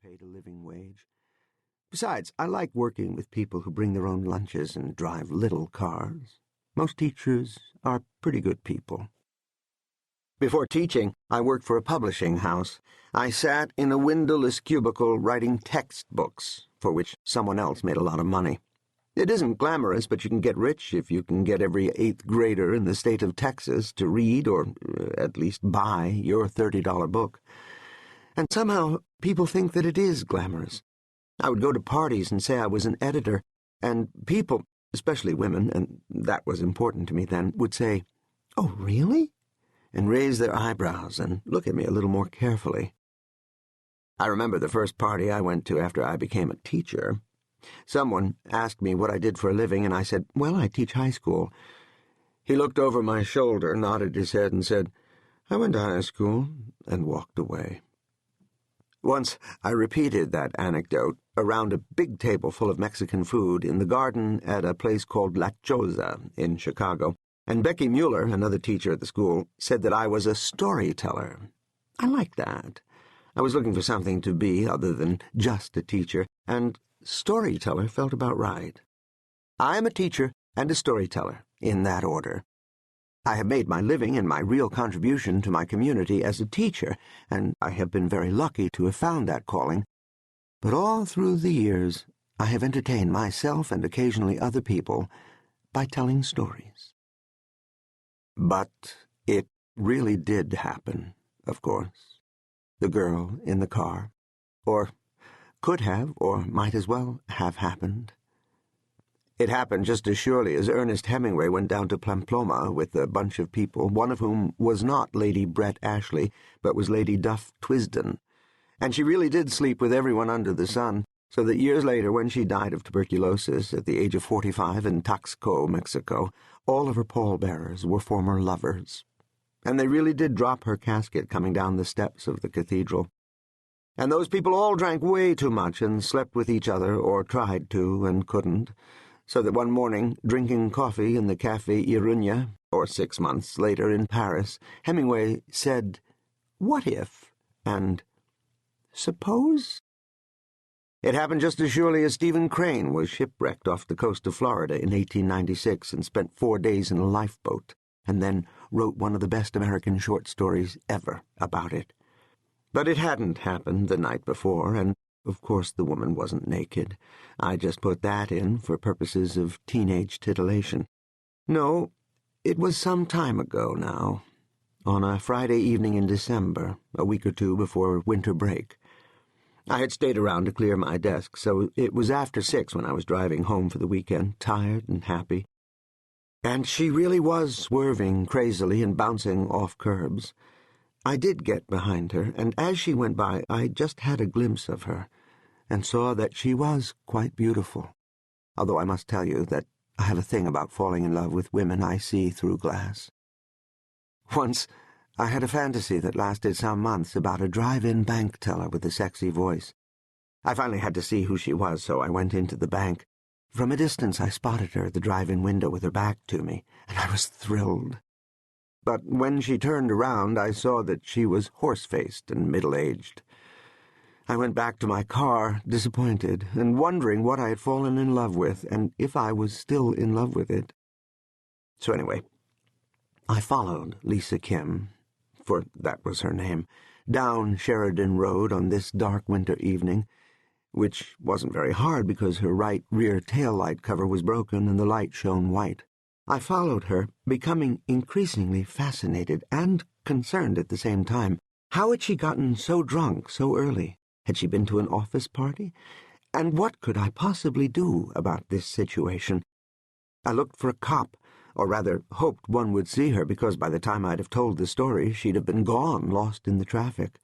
paid a living wage. Besides, I like working with people who bring their own lunches and drive little cars. Most teachers are pretty good people. Before teaching, I worked for a publishing house. I sat in a windowless cubicle writing textbooks, for which someone else made a lot of money. It isn't glamorous, but you can get rich if you can get every 8th grader in the state of Texas to read, or at least buy, your $30 book. And somehow people think that it is glamorous. I would go to parties and say I was an editor, and people, especially women, and that was important to me then, would say, "Oh, really?" and raise their eyebrows and look at me a little more carefully. I remember the first party I went to after I became a teacher. Someone asked me what I did for a living, and I said, "Well, I teach high school." He looked over my shoulder, nodded his head, and said, "I went to high school," and walked away. Once I repeated that anecdote around a big table full of Mexican food in the garden at a place called La Choza in Chicago, and Becky Mueller, another teacher at the school, said that I was a storyteller. I liked that. I was looking for something to be other than just a teacher, and storyteller felt about right. I am a teacher and a storyteller, in that order. I have made my living and my real contribution to my community as a teacher, and I have been very lucky to have found that calling. But all through the years, I have entertained myself and occasionally other people by telling stories. But it really did happen, of course. The girl in the car, or could have, or might as well have happened. It happened just as surely as Ernest Hemingway went down to Pamplona with a bunch of people, one of whom was not Lady Brett Ashley, but was Lady Duff Twisden. And she really did sleep with everyone under the sun, so that years later, when she died of tuberculosis at the age of 45 in Taxco, Mexico, all of her pallbearers were former lovers. And they really did drop her casket coming down the steps of the cathedral. And those people all drank way too much and slept with each other, or tried to and couldn't, so that one morning, drinking coffee in the Café Iruña, or 6 months later in Paris, Hemingway said, "What if?" and "Suppose?" It happened just as surely as Stephen Crane was shipwrecked off the coast of Florida in 1896 and spent 4 days in a lifeboat, and then wrote one of the best American short stories ever about it. But it hadn't happened the night before, and of course the woman wasn't naked. I just put that in for purposes of teenage titillation. No, it was some time ago now, on a Friday evening in December, a week or two before winter break. I had stayed around to clear my desk, so it was after 6 when I was driving home for the weekend, tired and happy. And she really was swerving crazily and bouncing off curbs. I did get behind her, and as she went by, I just had a glimpse of her, and saw that she was quite beautiful, although I must tell you that I have a thing about falling in love with women I see through glass. Once, I had a fantasy that lasted some months about a drive-in bank teller with a sexy voice. I finally had to see who she was, so I went into the bank. From a distance, I spotted her at the drive-in window with her back to me, and I was thrilled. But when she turned around, I saw that she was horse-faced and middle-aged. I went back to my car, disappointed, and wondering what I had fallen in love with, and if I was still in love with it. So anyway, I followed Lisa Kim, for that was her name, down Sheridan Road on this dark winter evening, which wasn't very hard because her right rear tail light cover was broken and the light shone white. I followed her, becoming increasingly fascinated and concerned at the same time. How had she gotten so drunk so early? Had she been to an office party? And what could I possibly do about this situation? I looked for a cop, or rather hoped one would see her, because by the time I'd have told the story, she'd have been gone, lost in the traffic.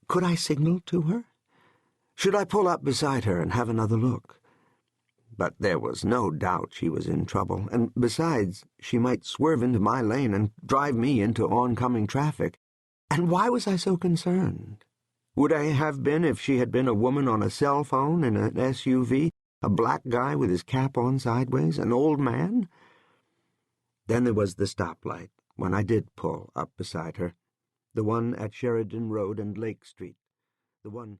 Could I signal to her? Should I pull up beside her and have another look? But there was no doubt she was in trouble, and besides, she might swerve into my lane and drive me into oncoming traffic. And why was I so concerned? Would I have been if she had been a woman on a cell phone in an SUV, a black guy with his cap on sideways, an old man? Then there was the stoplight, when I did pull up beside her, the one at Sheridan Road and Lake Street, the one